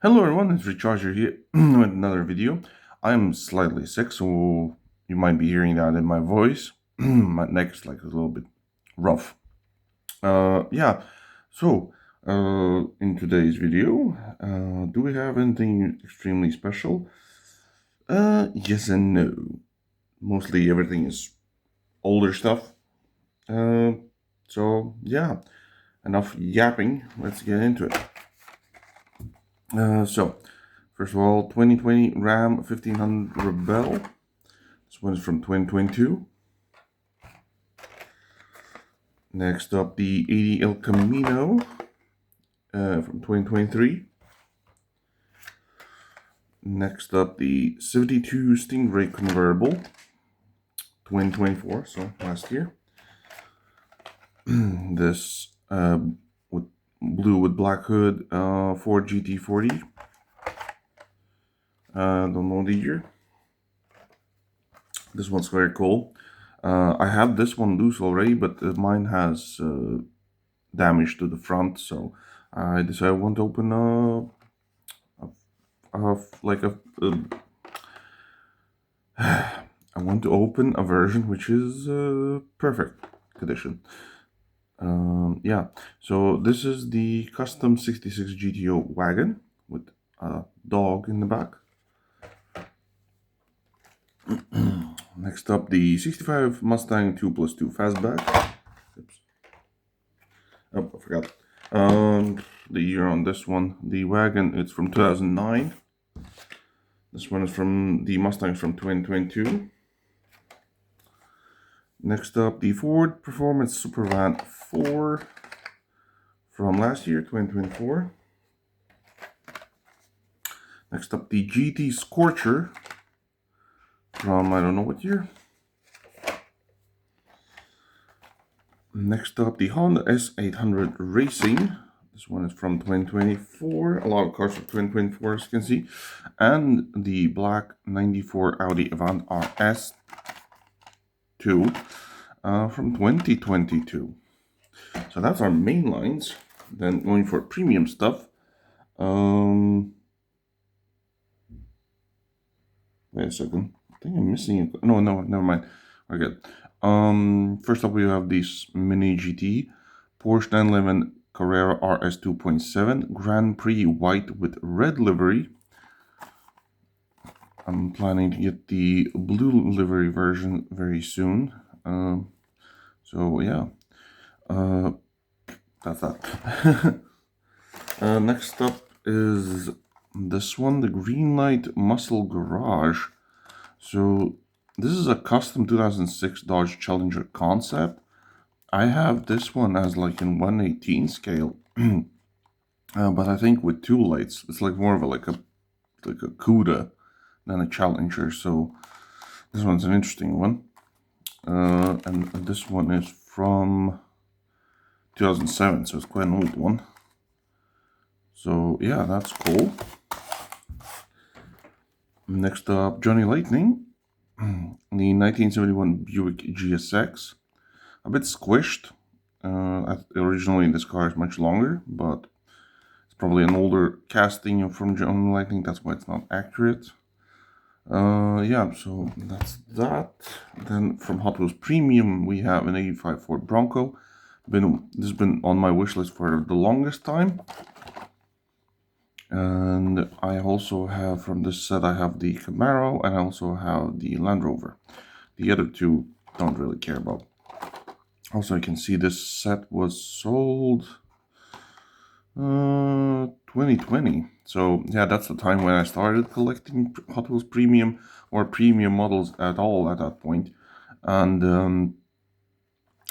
Hello everyone, it's Recharger here with another video. I'm slightly sick, so you might be hearing that in my voice. My neck is like a little bit rough. Yeah, so in today's video, do we have anything extremely special? Yes and no. Mostly everything is older stuff. Uh, so yeah, enough yapping. Let's get into it. So first of all, 2020 Ram 1500 Rebel. This one is from 2022. Next up, the 80 El Camino from 2023. Next up, the 72 Stingray Convertible, 2024, so last year. This with blue with black hood Ford GT40. Don't know the year. This one's very cool. I have this one loose already, but mine has damage to the front, so I decided I want to open I want to open a version which is perfect condition. Yeah, so this is the custom 66 GTO wagon with a dog in the back. Next up, the 65 Mustang 2+2 Fastback. Oops. Oh, I forgot. The year on this one. The wagon, it's from 2009. This one is from the Mustangs from 2022. Next up, the Ford Performance Supervan 4 from last year, 2024. Next up, the GT Scorcher from I don't know what year. Next up, the Honda S800 Racing. This one is from 2024. A lot of cars from 2024, as you can see. And the black 94 Audi Avant RS 2 from 2022. So that's our main lines. Then going for premium stuff. Wait a second. I think I'm missing it. No, never mind. We're good. First up we have this Mini GT Porsche 911 Carrera RS 2.7 Grand Prix white with red livery. I'm planning to get the blue livery version very soon. So yeah, that's that. Next up is this one, the Greenlight Muscle Garage. So this is a custom 2006 Dodge Challenger concept. I have this one as like in 1/18 scale, but I think with two lights, it's like more of like a CUDA than a Challenger. So this one's an interesting one, and this one is from 2007, so it's quite an old one. So yeah, that's cool. Next up, Johnny Lightning, the 1971 Buick GSX. A bit squished. Originally, this car is much longer, but it's probably an older casting from Johnny Lightning. That's why it's not accurate. Yeah, so that's that. Then from Hot Wheels Premium, we have an 85 Ford Bronco. This has been on my wish list for the longest time. And I also have, from this set, I have the Camaro and I also have the Land Rover. The other two don't really care about. Also, you can see this set was sold 2020. So yeah, that's the time when I started collecting Hot Wheels Premium or premium models at all at that point. And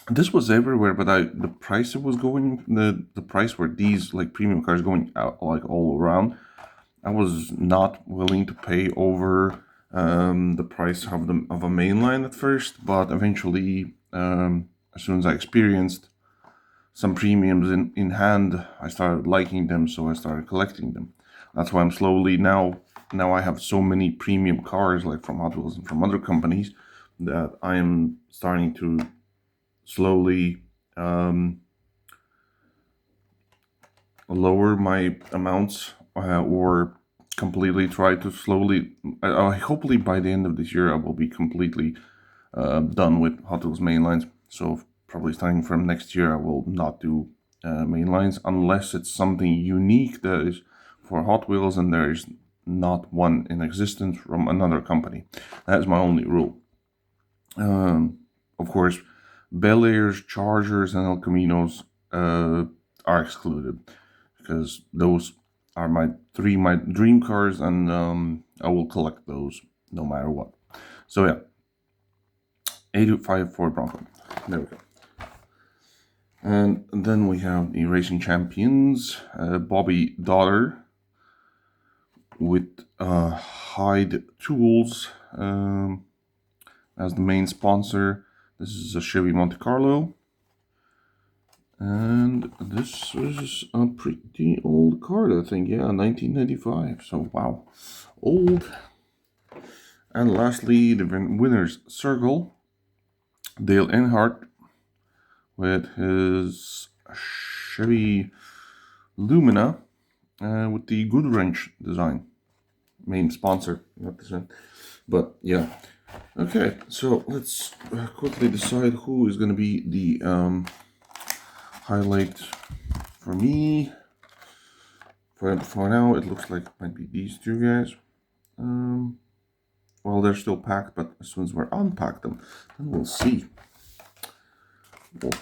this was everywhere, but the price it was going, the price where these like premium cars going out like all around, I was not willing to pay over the price of a mainline at first, but eventually, as soon as I experienced some premiums in hand, I started liking them, so I started collecting them. That's why I'm slowly now I have so many premium cars like from Hot Wheels and from other companies that I am starting to slowly lower my amounts or completely try to slowly. Hopefully, by the end of this year, I will be completely done with Hot Wheels mainlines. So probably starting from next year, I will not do mainlines unless it's something unique that is for Hot Wheels and there is not one in existence from another company. That is my only rule. Of course, Bel Airs, Chargers, and El Caminos are excluded because those are my dream cars, and I will collect those no matter what. So yeah, 855 Ford Bronco. There we go. And then we have the Racing Champions, Bobby Daughter with Hyde Tools as the main sponsor. This is a Chevy Monte Carlo. And this is a pretty old card, I think. Yeah, 1995. So, wow. Old. And lastly, the winner's circle. Dale Earnhardt with his Chevy Lumina with the Goodwrench design. Main sponsor, not design. But, yeah. Okay, so let's quickly decide who is going to be the highlight for me. For now, it looks like it might be these two guys. Well, they're still packed, but as soon as we're unpacked them, then we'll see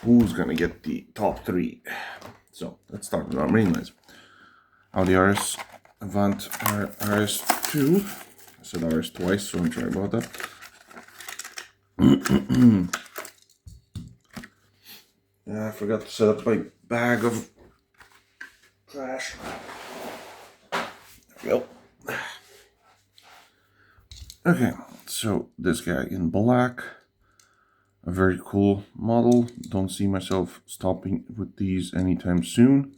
who's gonna get the top three. So let's start with our main lines. Audi RS Avant RS2. I said RS twice, so I'm sorry about that. I forgot to set up my bag of trash. There we go. Okay, so this guy in black, a very cool model. Don't see myself stopping with these anytime soon.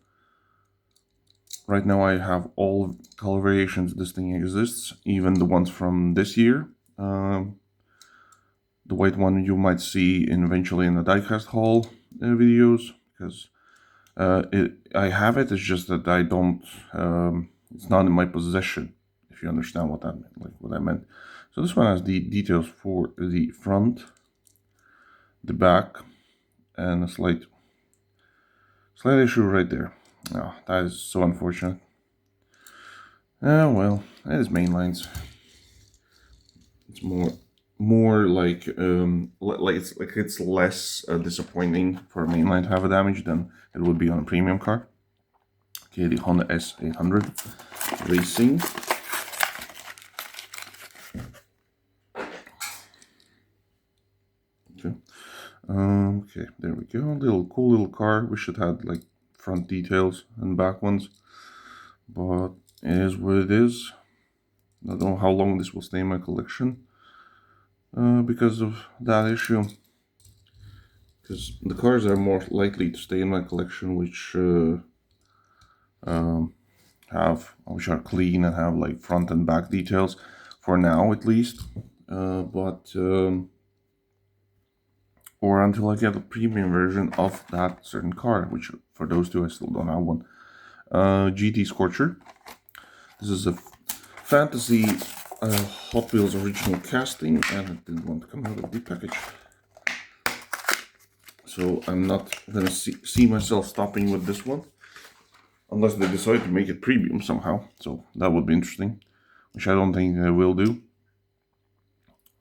Right now I have all color variations this thing exists, even the ones from this year. The white one you might see eventually in the Diecast haul videos, because I have it, it's just that I don't, it's not in my possession, if you understand what that meant, like what I meant. So this one has the details for the front, the back, and a slight issue right there. Oh, that is so unfortunate. Well, it is main lines. It's more like it's less disappointing for a mainline to have a damage than it would be on a premium car. Okay, the Honda S800 Racing. Okay. Okay, there we go. Cool little car. Wish it had like front details and back ones, but it is what it is. I don't know how long this will stay in my collection because of that issue. Because the cars are more likely to stay in my collection, which are clean and have like front and back details for now at least. Or until I get a premium version of that certain car, which for those two I still don't have one. GT Scorcher. This is a fantasy Hot Wheels original casting, and it didn't want to come out of the package. So I'm not gonna see myself stopping with this one, unless they decide to make it premium somehow. So that would be interesting, which I don't think they will do.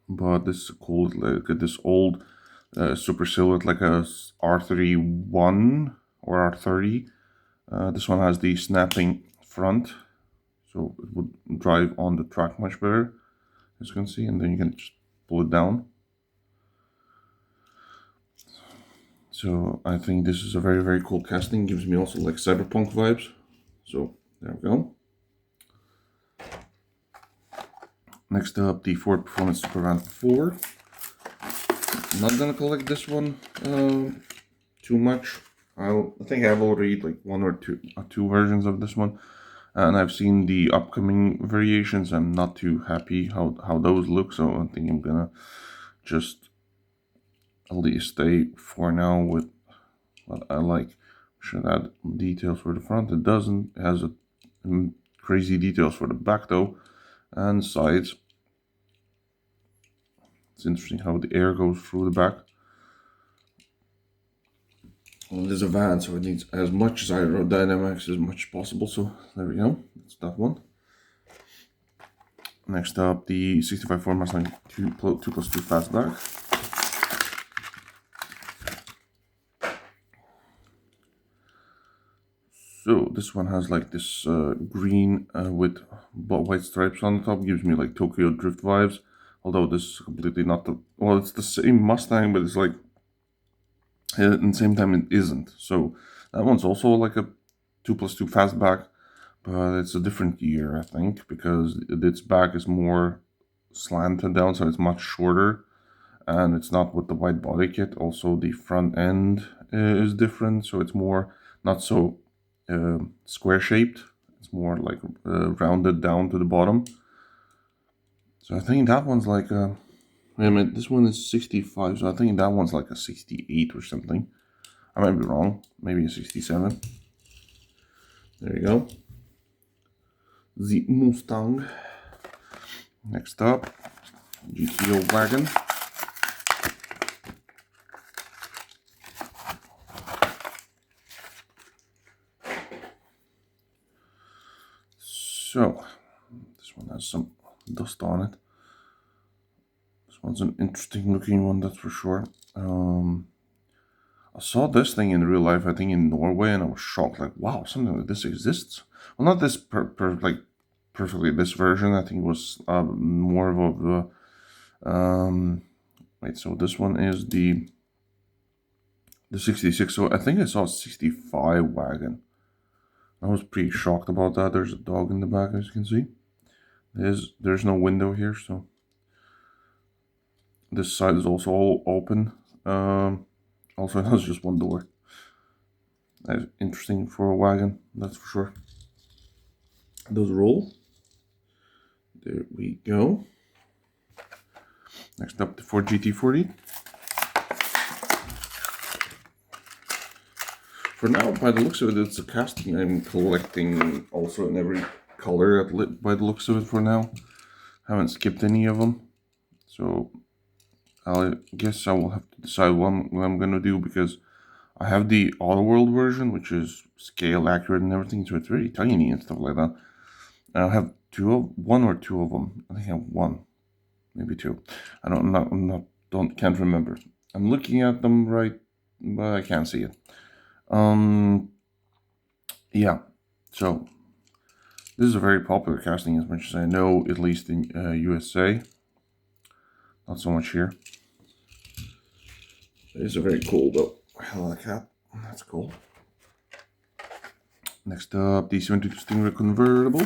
But this is cool. Look at this old super silhouette, like a R31 or R30. This one has the snapping front, so it would drive on the track much better, as you can see, and then you can just pull it down. So I think this is a very, very cool casting. Gives me also like cyberpunk vibes. So there we go. Next up, the Ford Performance Supervan 4. I'm not gonna collect this one too much. I think I've already like one or two versions of this one, and I've seen the upcoming variations. I'm not too happy how those look, so I think I'm gonna just at least stay for now with what I like. Should add details for the front. It doesn't. It has a crazy details for the back though, and sides. It's interesting how the air goes through the back. Well, it is a van, so it needs as much aerodynamics as much as possible. So there we go. That's that one. Next up, the 65 Ford Mustang 2+2 fastback. So this one has like this green with white stripes on the top. Gives me like Tokyo Drift vibes. Although this is completely not the... Well, it's the same Mustang, but it's like... At the same time, it isn't. So that one's also like a 2+2 fastback. But it's a different gear, I think, because its back is more slanted down, so it's much shorter. And it's not with the wide body kit. Also, the front end is different, so it's more not so square shaped. It's more like rounded down to the bottom. So I think that one's like a... Wait a minute, this one is 65, so I think that one's like a 68 or something. I might be wrong, maybe a 67. There you go. The Mustang. Next up, GTO wagon. So, this one has some dust on it. This one's an interesting looking one, that's for sure. I saw this thing in real life, I think in Norway, and I was shocked. Like, wow, something like this exists. Well, not this perfectly this version. I think it was more of a wait. So this one is the 66. So I think I saw a 65 wagon. I was pretty shocked about that. There's a dog in the back, as you can see. There's no window here, so this side is also all open. Also, it has just one door. That's interesting for a wagon, that's for sure. Those roll. There we go. Next up, the Ford GT40. For now, by the looks of it, it's a casting I'm collecting also in every color by the looks of it for now. Haven't skipped any of them. So I guess I will have to decide what I'm going to do, because I have the Auto World version, which is scale accurate and everything, so it's really tiny and stuff like that. And I have one or two of them. I think I have one, maybe two. Can't remember. I'm looking at them right, but I can't see it. Yeah. So this is a very popular casting, as much as I know, at least in USA. Not so much here. It is a very cool though. Hellcat. That's cool. Next up, the 72 Stingray convertible.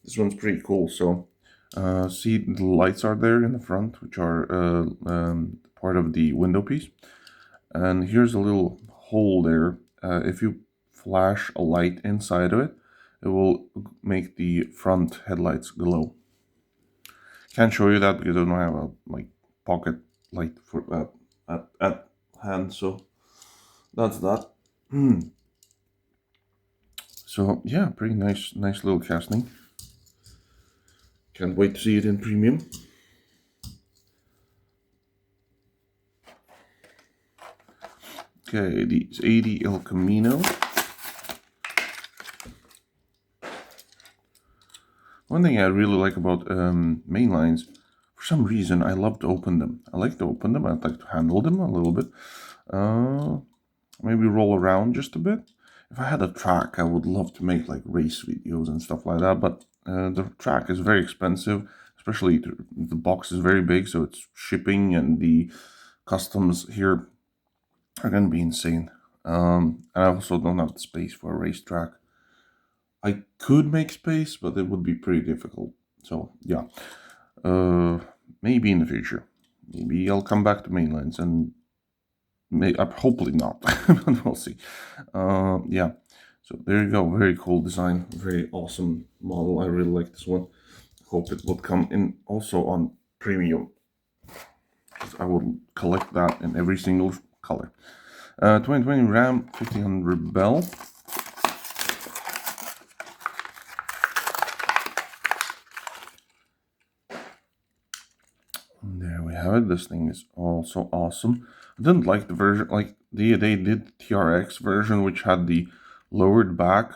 This one's pretty cool. So, see, the lights are there in the front, which are part of the window piece. And here's a little hole there. If you flash a light inside of it, it will make the front headlights glow. Can't show you that because I don't have a pocket light for at hand. So that's that. So yeah, pretty nice little casting. Can't wait to see it in premium. Okay, the 80 El Camino. One thing I really like about mainlines, for some reason I love to open them. I like to open them, I'd like to handle them a little bit. Maybe roll around just a bit. If I had a track, I would love to make like race videos and stuff like that, but the track is very expensive, especially the box is very big, so it's shipping and the customs here are going to be insane. And I also don't have the space for a racetrack. I could make space, but it would be pretty difficult. So yeah, maybe in the future. Maybe I'll come back to mainlines, and hopefully not, but we'll see. Yeah, so there you go. Very cool design, very awesome model. I really like this one. Hope it would come in also on premium. I will collect that in every single color. 2020 Ram 1500 Bell. And there we have it. This thing is also awesome. I didn't like the version, like they did the TRX version, which had the lowered back,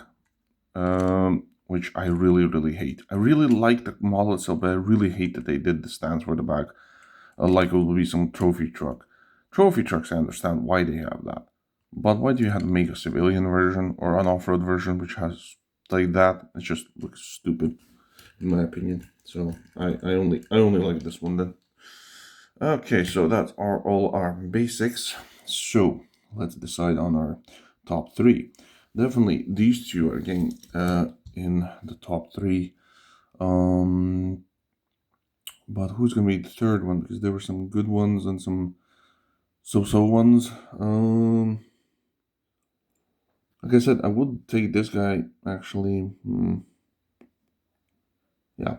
which I really hate. I really like the model itself, but I really hate that they did the stands for the back, like it would be some trophy truck. Trophy trucks, I understand why they have that, but why do you have to make a civilian version or an off-road version which has like that? It just looks stupid, in my opinion. So I only like this one then. Okay, so that's all our basics. So let's decide on our top three. Definitely these two are getting in the top three. But who's gonna be the third one? Because there were some good ones and some so-so ones. Like I said, I would take this guy actually. Yeah,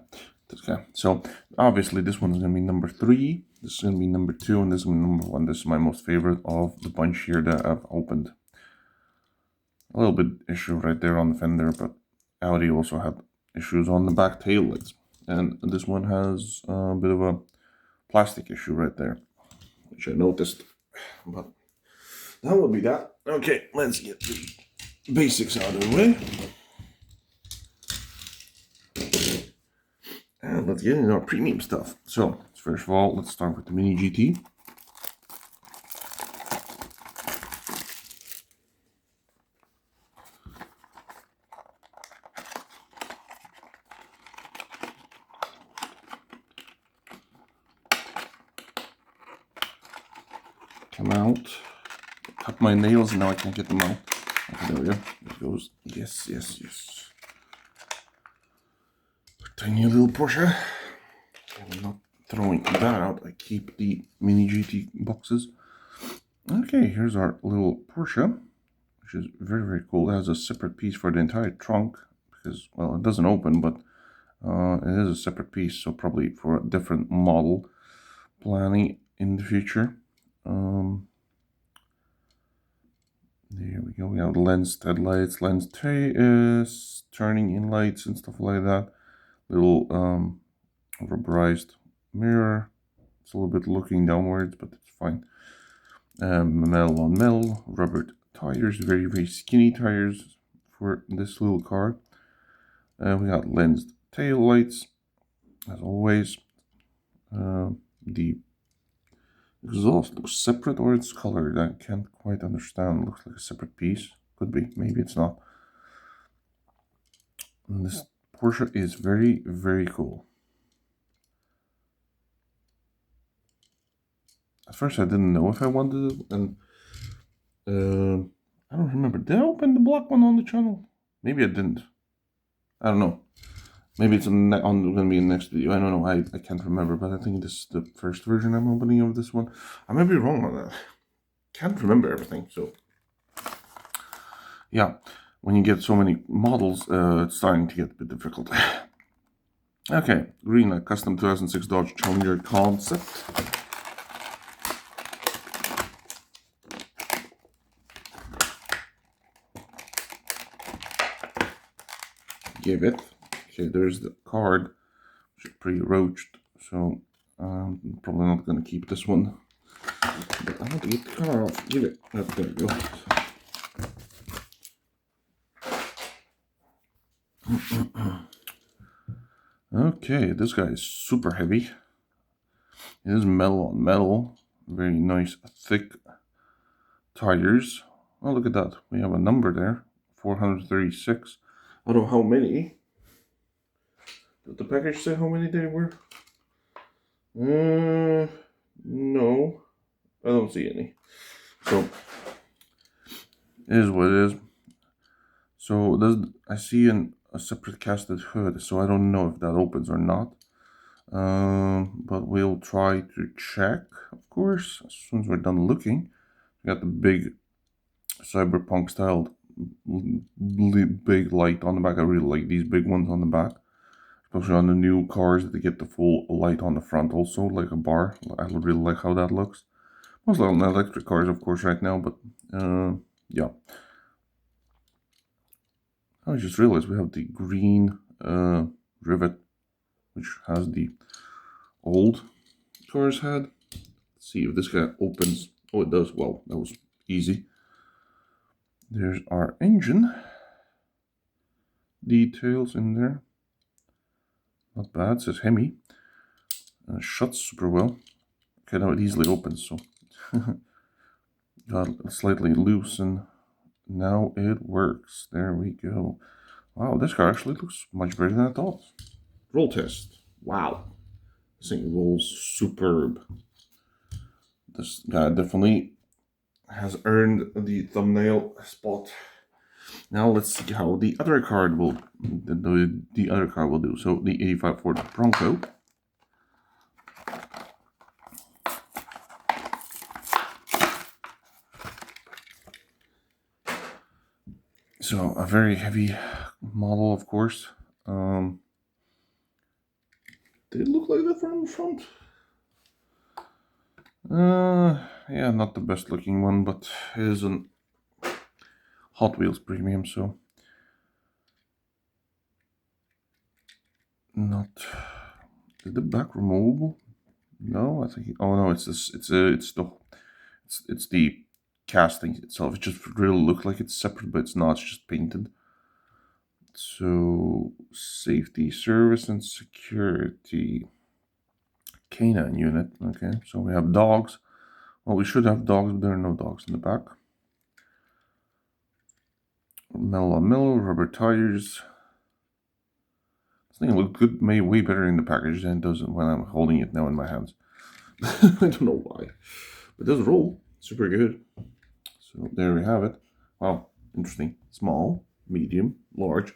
this guy. So obviously this one's gonna be number 3. This is gonna be number 2, and this is gonna be number 1. This is my most favorite of the bunch here that I've opened. A little bit issue right there on the fender, but Audi also had issues on the back tail lights, and this one has a bit of a plastic issue right there, which I noticed. But that would be that. Okay, let's get the basics out of the way. And let's get into our premium stuff. So, first of all, let's start with the Mini GT. Come out. Cut my nails and now I can't get them out. Okay, there we go. There it goes. Yes. Tiny little Porsche. I'm not throwing that out. I keep the Mini GT boxes. Okay, here's our little Porsche, which is very cool. It has a separate piece for the entire trunk because, well, it doesn't open, but it is a separate piece, so probably for a different model planning in the future. There we go. We have lens headlights, lens turning in lights and stuff like that. Little rubberized mirror. It's a little bit looking downwards, but it's fine. Metal on metal, rubber tires, very skinny tires for this little car. We got lensed tail lights, as always. The exhaust looks separate, or it's colored. I can't quite understand. Looks like a separate piece. Could be. Maybe it's not. And this Porsche is very cool. At first I didn't know if I wanted it, and I don't remember. Did I open the black one on the channel? Maybe I didn't. I don't know. Maybe it's going to be in the next video. I don't know. I can't remember, but I think this is the first version I'm opening of this one. I may be wrong on that. Can't remember everything, so yeah. When you get so many models, it's starting to get a bit difficult. Okay, green light, custom 2006 Dodge Challenger concept. Give it. Okay, there's the card, which is pre-roached, so I'm probably not going to keep this one. But I want to get the car off. Give it. Oh, there we go. Okay, this guy is super heavy. It is metal on metal. Very nice, thick tires. Oh, look at that. We have a number there. 436. I don't know how many. Did the package say how many there were? No. I don't see any. So, it is what it is. So, I see a separate casted hood, so I don't know if that opens or not. But we'll try to check, of course, as soon as we're done looking. We got the big cyberpunk styled big light on the back. I really like these big ones on the back, especially on the new cars. They get the full light on the front also, like a bar. I really like how that looks. Most on electric cars, of course, right now, but yeah. I just realized we have the green rivet, which has the old cars had. Let's see if this guy opens. Oh, it does. Well, that was easy. There's our engine details in there. Not bad. It says Hemi. Shuts super well. Okay, now it easily opens, so got slightly loose, and now it works. There we go. Wow, this car actually looks much better than I thought. Roll test. Wow. This thing rolls superb. This guy definitely has earned the thumbnail spot. Now let's see how the other card will the other car will do. So the 85 Ford Bronco. So a very heavy model, of course. Did it look like that from the front? Yeah, not the best looking one, but it is a Hot Wheels premium, so not. Is the back removable? No, I think. Oh no, it's this. It's the casting itself. It just really looks like it's separate, but it's not. It's just painted. So safety, service, and security. Canine unit. Okay, so we have dogs. Well, we should have dogs, but there are no dogs in the back. Metal on metal, rubber tires. This thing looks good, made way better in the package than it does when I'm holding it now in my hands. I don't know why, but it does roll super good. So there we have it. Wow, interesting. Small, medium, large.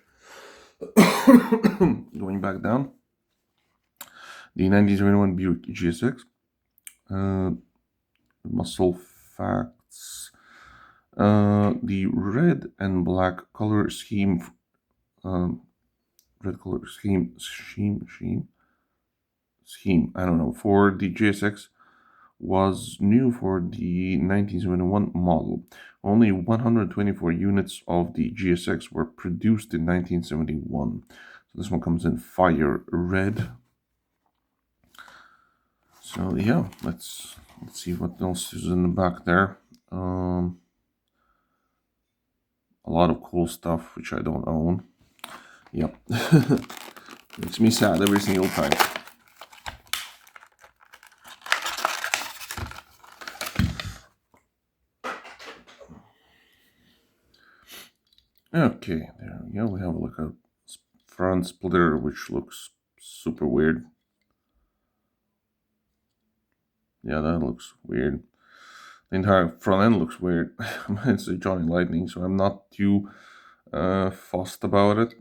Going back down, the 1971 Buick GSX. Muscle facts. The red and black color scheme. Red color scheme. I don't know. For the GSX was new for the 1971 model. Only 124 units of the GSX were produced in 1971. So this one comes in fire red. So yeah, let's see what else is in the back there. A lot of cool stuff which I don't own. Yep. Makes me sad every single time. Okay, there we go. We have like a front splitter which looks super weird. Yeah, that looks weird. The entire front end looks weird. It's a Johnny Lightning, so I'm not too fussed about it.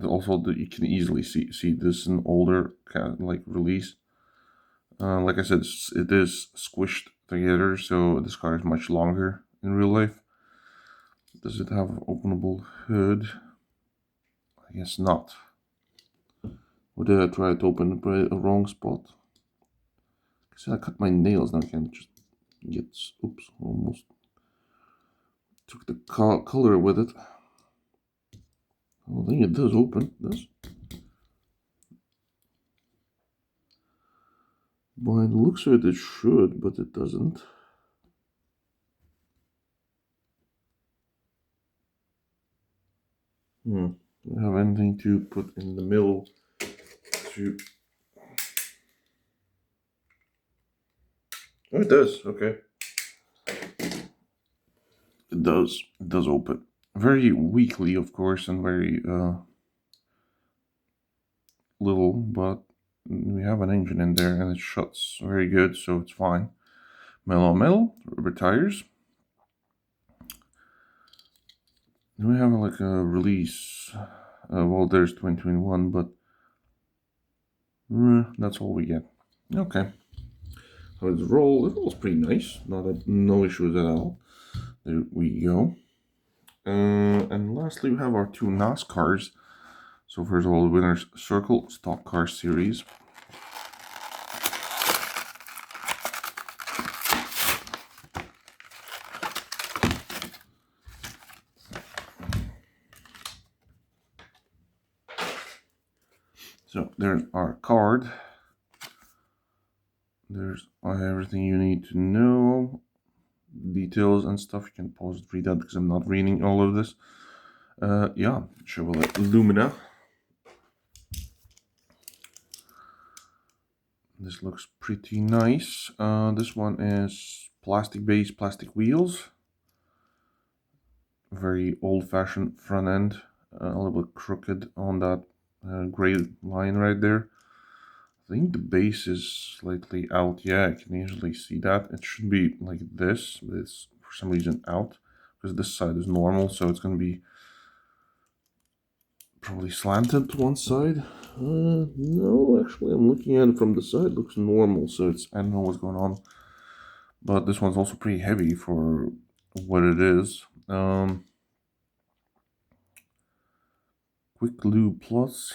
Also, you can easily see this in older like release. Like I said, it is squished together, so this car is much longer in real life. Does it have an openable hood? I guess not. Or did I try to open a wrong spot? I cut my nails, now I can't just get, oops, almost took the color with it. I think it does open, does. By the looks of it, it should, but it doesn't. Do I have anything to put in the middle to... Oh, it does, okay. It does open. Very weakly, of course, and very little, but we have an engine in there and it shuts very good, so it's fine. Metal on metal, rubber tires. Do we have like a release? Well, there's 2021, but that's all we get. Okay. So it rolls pretty nice. No issues at all. There we go. And lastly, we have our two NASCARs. So first of all, the Winner's Circle Stock Car Series. So there's our card. There's everything you need to know, details and stuff. You can pause it, read that, because I'm not reading all of this. Yeah, Chevrolet Lumina. This looks pretty nice. This one is plastic base, plastic wheels. Very old-fashioned front end, a little bit crooked on that gray line right there. I think the base is slightly out. Yeah, I can easily see that. It should be like this, but it's for some reason out, because this side is normal, so it's going to be probably slanted to one side. No, actually, I'm looking at it from the side. It looks normal, so it's, I don't know what's going on. But this one's also pretty heavy for what it is. Quick Lube Plus.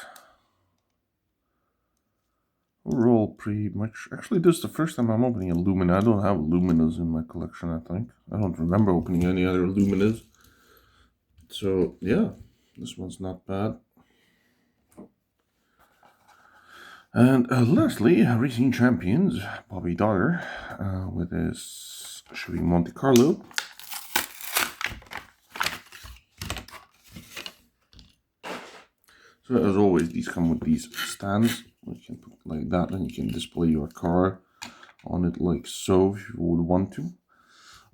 Overall, pretty much. Actually, this is the first time I'm opening a Lumina. I don't have Luminas in my collection, I think. I don't remember opening any other Luminas. So, yeah, this one's not bad. And lastly, Racing Champions, Bobby Dollar, with his Chevy Monte Carlo. So as always, these come with these stands. You can put like that, and you can display your car on it like so if you would want to.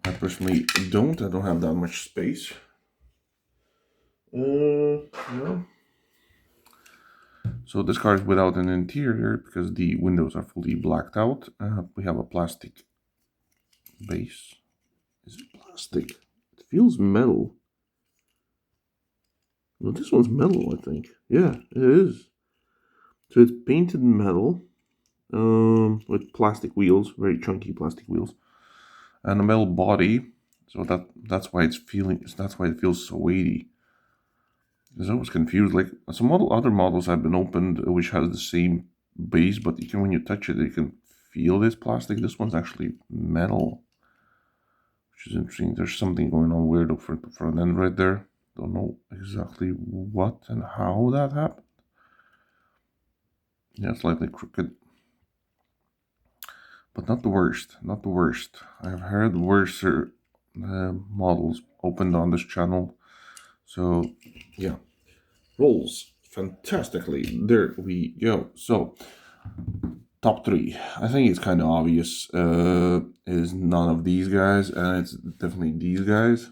I personally don't. I don't have that much space. Yeah. So this car is without an interior because the windows are fully blacked out. We have a plastic base. Is it plastic? It feels metal. Well, this one's metal, I think. Yeah, it is. So it's painted metal, with plastic wheels, very chunky plastic wheels, and a metal body. So that's why that's why it feels so weighty. Because I was confused. Like some other models have been opened, which has the same base, but you can, when you touch it, you can feel this plastic. This one's actually metal, which is interesting. There's something going on weird up front, the front end right there. Don't know exactly what and how that happened. Yeah, slightly crooked, but not the worst. Not the worst. I've heard worse models opened on this channel. So yeah, rolls fantastically. There we go. So top three, I think it's kind of obvious. Is none of these guys, and it's definitely these guys.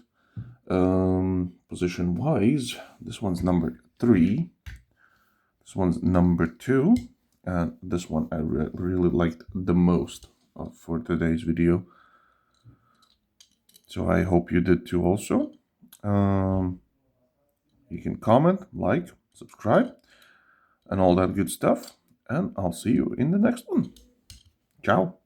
Position wise, this one's number 3. This one's number 2, and this one I really liked the most for today's video. So I hope you did too also. You can comment, like, subscribe, and all that good stuff. And I'll see you in the next one. Ciao.